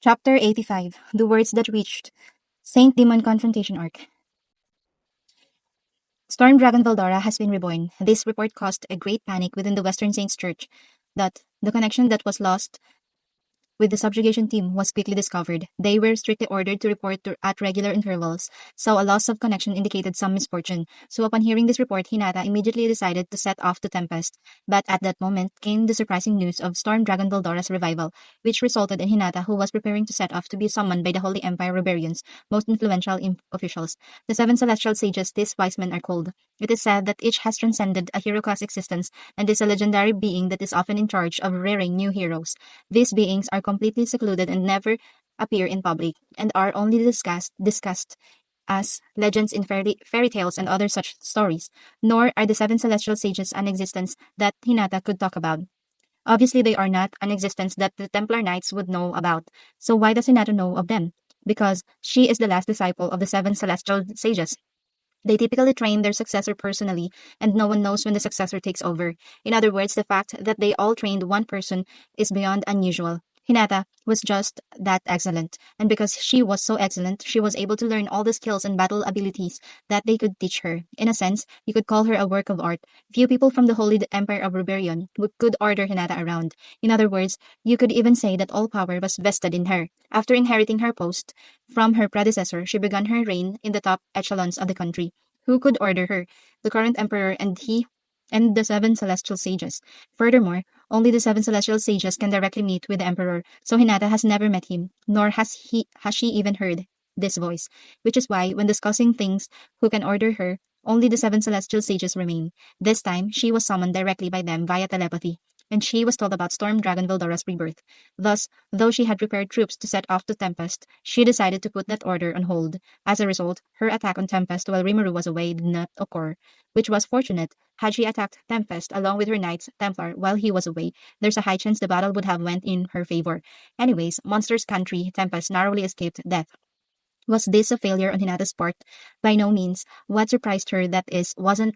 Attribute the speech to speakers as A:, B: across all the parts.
A: Chapter 85 The Words That Reached Saint Demon Confrontation Arc. Storm Dragon Valdora has been reborn. This report caused a great panic within the Western Saints Church that the connection that was lost with the subjugation team was quickly discovered. They were strictly ordered to report at regular intervals, so a loss of connection indicated some misfortune. So upon hearing this report, Hinata immediately decided to set off to Tempest. But at that moment came the surprising news of Storm Dragon Valdora's revival, which resulted in Hinata, who was preparing to set off, to be summoned by the Holy Empire Rebellions, most influential officials. The seven celestial sages these wise men are called. It is said that each has transcended a hero class existence and is a legendary being that is often in charge of rearing new heroes. These beings are completely secluded and never appear in public, and are only discussed as legends in fairy tales and other such stories. Nor are the seven celestial sages an existence that Hinata could talk about. Obviously, they are not an existence that the Templar Knights would know about. So why does Hinata know of them? Because she is the last disciple of the seven celestial sages. They typically train their successor personally, and no one knows when the successor takes over. In other words, the fact that they all trained one person is beyond unusual. Hinata was just that excellent, and because she was so excellent, she was able to learn all the skills and battle abilities that they could teach her. In a sense, you could call her a work of art. Few people from the Holy Empire of Rebellion could order Hinata around. In other words, you could even say that all power was vested in her. After inheriting her post from her predecessor, she began her reign in the top echelons of the country. Who could order her? The current emperor and the seven celestial sages. Furthermore, only the seven celestial sages can directly meet with the emperor, so Hinata has never met him, nor has she even heard this voice, which is why, when discussing things who can order her, only the seven celestial sages remain. This time, she was summoned directly by them via telepathy, and she was told about Storm Dragon Valdora's rebirth. Thus, though she had prepared troops to set off to Tempest, she decided to put that order on hold. As a result, her attack on Tempest while Rimuru was away did not occur, which was fortunate. Had she attacked Tempest along with her Knights Templar while he was away, there's a high chance the battle would have went in her favor. Anyways, Monster's country, Tempest narrowly escaped death. Was this a failure on Hinata's part? By no means. What surprised her that is, wasn't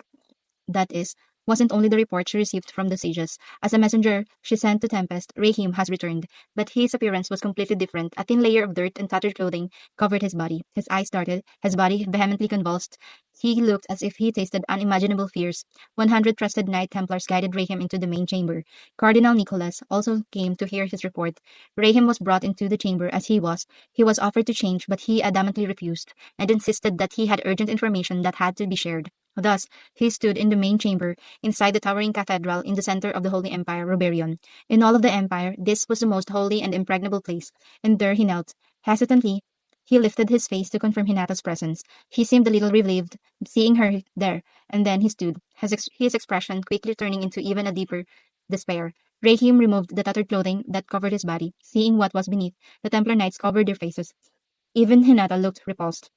A: only the report she received from the sages. As a messenger she sent to Tempest, Rahim has returned, but his appearance was completely different. A thin layer of dirt and tattered clothing covered his body. His eyes darted, his body vehemently convulsed. He looked as if he tasted unimaginable fears. 100 trusted Knight Templars guided Rahim into the main chamber. Cardinal Nicholas also came to hear his report. Rahim was brought into the chamber as he was. He was offered to change, but he adamantly refused, and insisted that he had urgent information that had to be shared. Thus, he stood in the main chamber, inside the towering cathedral in the center of the Holy Empire, Roberion. In all of the empire, this was the most holy and impregnable place, and there he knelt. Hesitantly, he lifted his face to confirm Hinata's presence. He seemed a little relieved, seeing her there, and then he stood, his expression quickly turning into even a deeper despair. Rahim removed the tattered clothing that covered his body. Seeing what was beneath, the Templar Knights covered their faces. Even Hinata looked repulsed.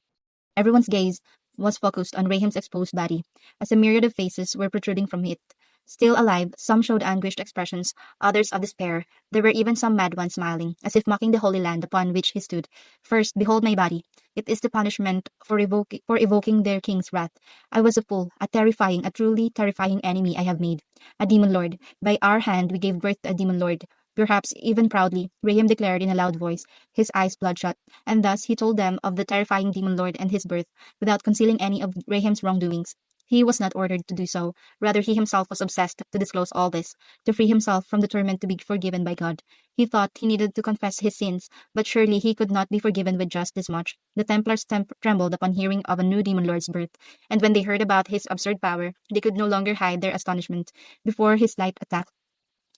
A: Everyone's gaze was focused on Rahim's exposed body, as a myriad of faces were protruding from it. Still alive, some showed anguished expressions, others of despair. There were even some mad ones smiling, as if mocking the holy land upon which he stood. First, behold my body. It is the punishment for evoking their king's wrath. I was a fool, a truly terrifying enemy I have made. A demon lord. By our hand we gave birth to a demon lord. Perhaps even proudly, Rahim declared in a loud voice, his eyes bloodshot, and thus he told them of the terrifying demon lord and his birth, without concealing any of Rahim's wrongdoings. He was not ordered to do so. Rather, he himself was obsessed to disclose all this, to free himself from the torment to be forgiven by God. He thought he needed to confess his sins, but surely he could not be forgiven with just this much. The Templars trembled upon hearing of a new demon lord's birth, and when they heard about his absurd power, they could no longer hide their astonishment before his slight attack.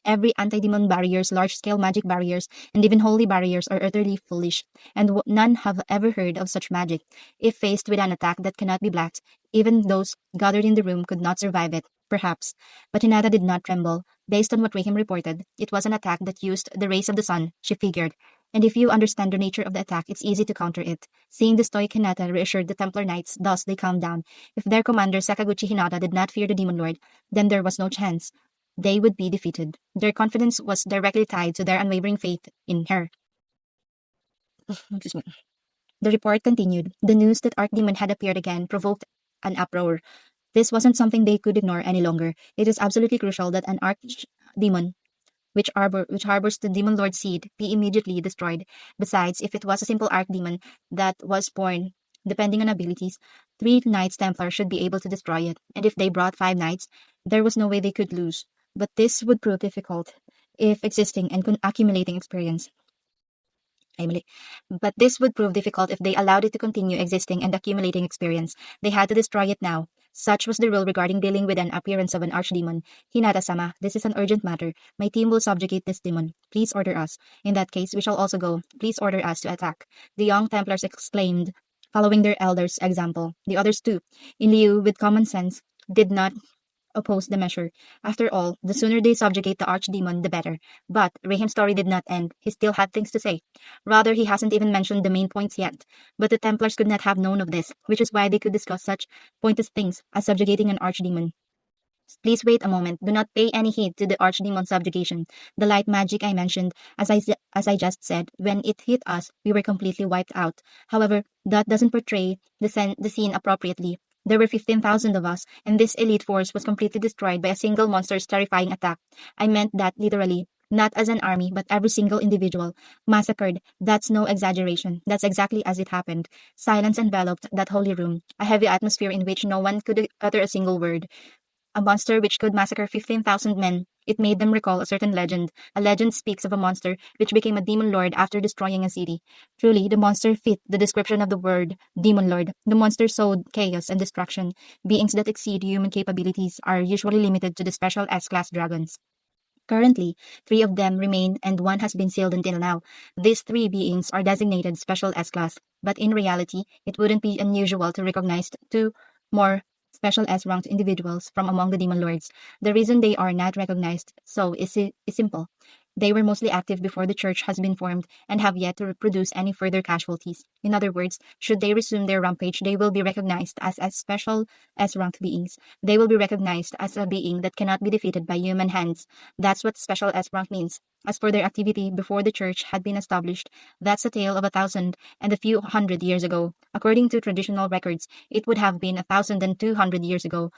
A: Every anti-demon barriers, large-scale magic barriers, and even holy barriers are utterly foolish, and none have ever heard of such magic. If faced with an attack that cannot be blocked, even those gathered in the room could not survive it, perhaps. But Hinata did not tremble. Based on what Rahim reported, it was an attack that used the rays of the sun, she figured. And if you understand the nature of the attack, it's easy to counter it. Seeing the stoic Hinata reassured the Templar Knights, thus they calmed down. If their commander Sakaguchi Hinata did not fear the Demon Lord, then there was no chance they would be defeated. Their confidence was directly tied to their unwavering faith in her. Excuse me. The report continued. The news that Archdemon had appeared again provoked an uproar. This wasn't something they could ignore any longer. It is absolutely crucial that an Archdemon which harbors the demon lord seed, be immediately destroyed. Besides, if it was a simple archdemon that was born depending on abilities, 3 Knights Templar should be able to destroy it, and if they brought 5 knights, there was no way they could lose. But this would prove difficult if existing and accumulating experience. Emily. But this would prove difficult if they allowed it to continue existing and accumulating experience. They had to destroy it now. Such was the rule regarding dealing with an appearance of an archdemon. Hinata-sama, this is an urgent matter. My team will subjugate this demon. Please order us. In that case, we shall also go. Please order us to attack. The young Templars exclaimed, following their elders' example. The others too, in lieu with common sense, did not opposed the measure. After all, the sooner they subjugate the archdemon, the better. But Rahim's story did not end. He still had things to say. Rather, he hasn't even mentioned the main points yet. But the Templars could not have known of this, which is why they could discuss such pointless things as subjugating an archdemon. Please wait a moment. Do not pay any heed to the archdemon subjugation. The light magic I mentioned, as I just said, when it hit us, we were completely wiped out. However, that doesn't portray the scene appropriately. There were 15,000 of us, and this elite force was completely destroyed by a single monster's terrifying attack. I meant that literally, not as an army, but every single individual. Massacred. That's no exaggeration. That's exactly as it happened. Silence enveloped that holy room, a heavy atmosphere in which no one could utter a single word. A monster which could massacre 15,000 men. It made them recall a certain legend. A legend speaks of a monster which became a demon lord after destroying a city. Truly, the monster fit the description of the word demon lord. The monster sowed chaos and destruction. Beings that exceed human capabilities are usually limited to the special S-class dragons. Currently, 3 of them remain and one has been sealed until now. These 3 beings are designated special S-class, but in reality, it wouldn't be unusual to recognize 2 more special S-ranked individuals from among the demon lords. The reason they are not recognized is simple. They were mostly active before the church has been formed and have yet to produce any further casualties. In other words, should they resume their rampage, they will be recognized as special S-ranked beings. They will be recognized as a being that cannot be defeated by human hands. That's what special S-rank means. As for their activity before the church had been established, that's a tale of 1,000 and a few hundred years ago. According to traditional records, it would have been 1,200 years ago.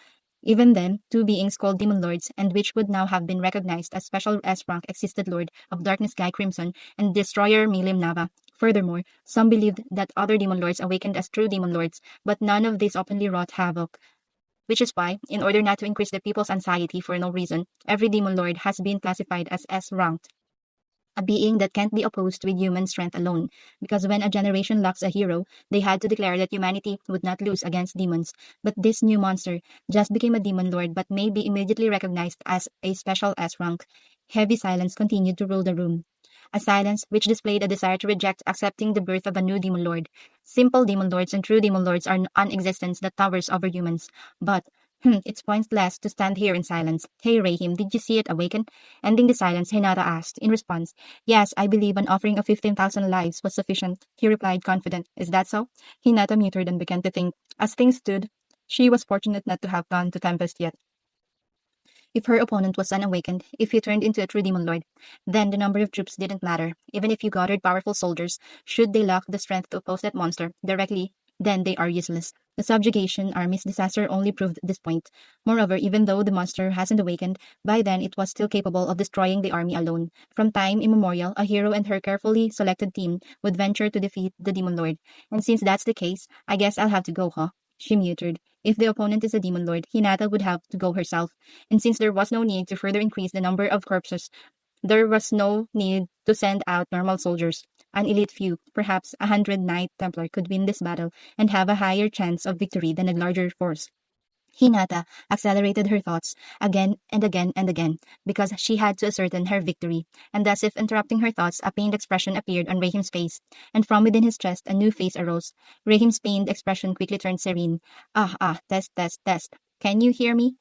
A: Even then, 2 beings called demon lords, and which would now have been recognized as special S-rank, existed: Lord of Darkness Guy Crimson and Destroyer Milim Nava. Furthermore, some believed that other demon lords awakened as true demon lords, but none of these openly wrought havoc. Which is why, in order not to increase the people's anxiety for no reason, every demon lord has been classified as S-ranked, a being that can't be opposed with human strength alone, because when a generation lacks a hero, they had to declare that humanity would not lose against demons. But this new monster just became a demon lord but may be immediately recognized as a special S-rank. Heavy silence continued to rule the room. A silence which displayed a desire to reject accepting the birth of a new demon lord. Simple demon lords and true demon lords are an existence that towers over humans. But it's pointless to stand here in silence. Hey, Rahim, did you see it awaken? Ending the silence, Hinata asked. In response, yes, I believe an offering of 15,000 lives was sufficient. He replied, confident. Is that so? Hinata muted and began to think. As things stood, she was fortunate not to have gone to Tempest yet. If her opponent was unawakened, if he turned into a true demon lord, then the number of troops didn't matter. Even if you gathered powerful soldiers, should they lack the strength to oppose that monster directly, then they are useless. The subjugation army's disaster only proved this point. Moreover, even though the monster hasn't awakened, by then it was still capable of destroying the army alone. From time immemorial, a hero and her carefully selected team would venture to defeat the demon lord. And since that's the case, I guess I'll have to go, huh? She muttered. If the opponent is a demon lord, Hinata would have to go herself. And since there was no need to further increase the number of corpses, there was no need to send out normal soldiers. An elite few, perhaps 100 Knight Templar, could win this battle and have a higher chance of victory than a larger force. Hinata accelerated her thoughts again and again and again, because she had to ascertain her victory, and as if interrupting her thoughts, a pained expression appeared on Rahim's face, and from within his chest a new face arose. Rahim's pained expression quickly turned serene. Test, test, test. Can you hear me?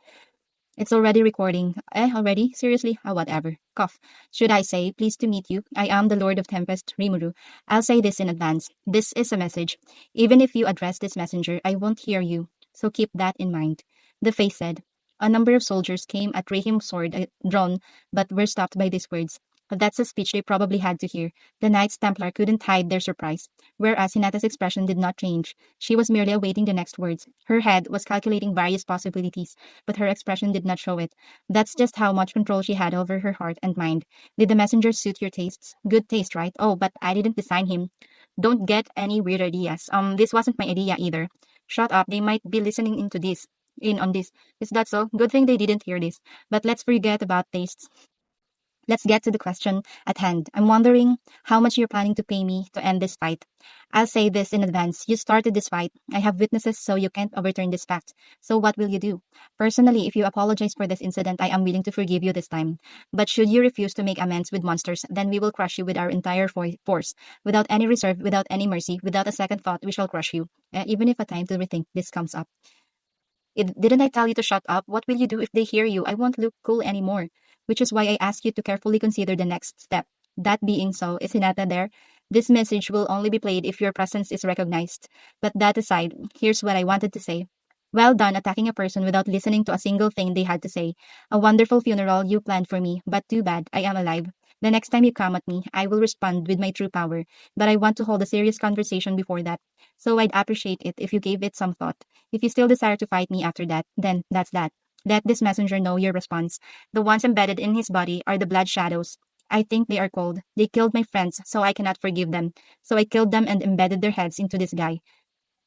A: It's already recording. Already? Seriously? Whatever. Cough. Should I say, pleased to meet you. I am the Lord of Tempest, Rimuru. I'll say this in advance. This is a message. Even if you address this messenger, I won't hear you. So keep that in mind. The face said. A number of soldiers came at Rahim's sword drawn, but were stopped by these words. That's a speech they probably had to hear. The Knights Templar couldn't hide their surprise, whereas Hinata's expression did not change. She was merely awaiting the next words. Her head was calculating various possibilities, but her expression did not show it. That's just how much control she had over her heart and mind. Did the messenger suit your tastes? Good taste, right? Oh, but I didn't design him. Don't get any weird ideas. This wasn't my idea either. Shut up, they might be listening in on this. Is that so? Good thing they didn't hear this. But let's forget about tastes. Let's get to the question at hand. I'm wondering how much you're planning to pay me to end this fight. I'll say this in advance. You started this fight. I have witnesses, so you can't overturn this fact. So what will you do? Personally, if you apologize for this incident, I am willing to forgive you this time. But should you refuse to make amends with monsters, then we will crush you with our entire force. Without any reserve, without any mercy, without a second thought, we shall crush you. Even if a time to rethink this comes up. Didn't I tell you to shut up? What will you do if they hear you? I won't look cool anymore. Which is why I ask you to carefully consider the next step. That being so, is Hinata there? This message will only be played if your presence is recognized. But that aside, here's what I wanted to say. Well done attacking a person without listening to a single thing they had to say. A wonderful funeral you planned for me, but too bad, I am alive. The next time you come at me, I will respond with my true power, but I want to hold a serious conversation before that. So I'd appreciate it if you gave it some thought. If you still desire to fight me after that, then that's that. Let this messenger know your response. The ones embedded in his body are the blood shadows. I think they are cold. They killed my friends, so I cannot forgive them. So I killed them and embedded their heads into this guy.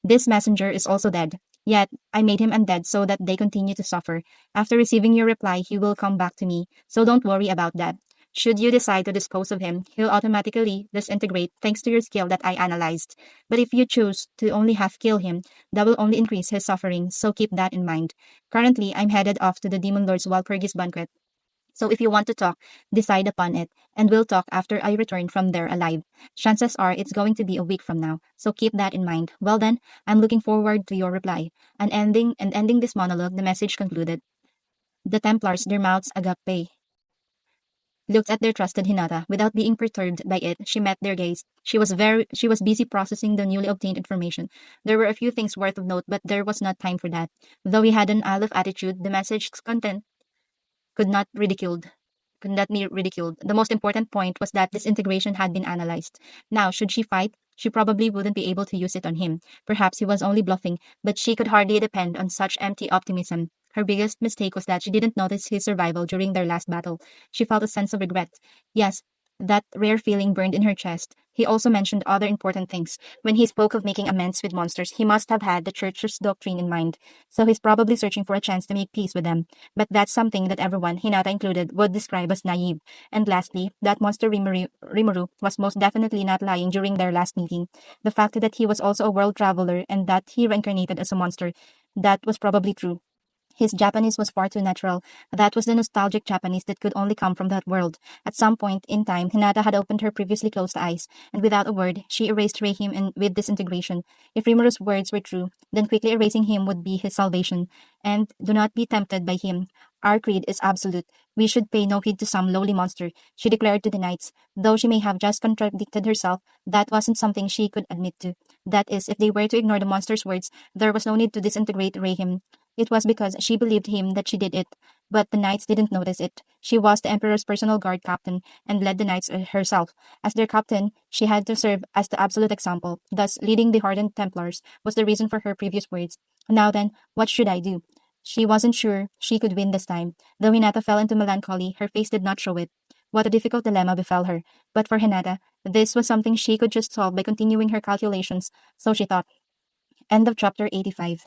A: This messenger is also dead. Yet, I made him undead so that they continue to suffer. After receiving your reply, he will come back to me, so don't worry about that. Should you decide to dispose of him, he'll automatically disintegrate thanks to your skill that I analyzed. But if you choose to only half kill him, that will only increase his suffering, so keep that in mind. Currently, I'm headed off to the Demon Lord's Walpurgis banquet. So if you want to talk, decide upon it, and we'll talk after I return from there alive. Chances are it's going to be a week from now, so keep that in mind. Well then, I'm looking forward to your reply. And ending this monologue, the message concluded. The Templars, their mouths agape, looked at their trusted Hinata. Without being perturbed by it, she met their gaze. She was busy processing the newly obtained information. There were a few things worth of note, but there was not time for that. Though he had an Isle of attitude, the message's content could not ridiculed could not be ridiculed. The most important point was that this integration had been analyzed. Now, should she fight, she probably wouldn't be able to use it on him. Perhaps he was only bluffing, but she could hardly depend on such empty optimism. Her biggest mistake was that she didn't notice his survival during their last battle. She felt a sense of regret. Yes, that rare feeling burned in her chest. He also mentioned other important things. When he spoke of making amends with monsters, he must have had the church's doctrine in mind, so he's probably searching for a chance to make peace with them. But that's something that everyone, Hinata included, would describe as naive. And lastly, that monster Rimuru was most definitely not lying during their last meeting. The fact that he was also a world traveler and that he reincarnated as a monster, that was probably true. His Japanese was far too natural. That was the nostalgic Japanese that could only come from that world. At some point in time, Hinata had opened her previously closed eyes, and without a word, she erased Rahim with disintegration. If Rimuru's words were true, then quickly erasing him would be his salvation. And do not be tempted by him. Our creed is absolute. We should pay no heed to some lowly monster, she declared to the knights. Though she may have just contradicted herself, that wasn't something she could admit to. That is, if they were to ignore the monster's words, there was no need to disintegrate Rahim. It was because she believed him that she did it, but the knights didn't notice it. She was the emperor's personal guard captain and led the knights herself. As their captain, she had to serve as the absolute example. Thus, leading the hardened Templars was the reason for her previous words. Now then, what should I do? She wasn't sure she could win this time. Though Hinata fell into melancholy, her face did not show it. What a difficult dilemma befell her. But for Hinata, this was something she could just solve by continuing her calculations, so she thought. End of chapter 85.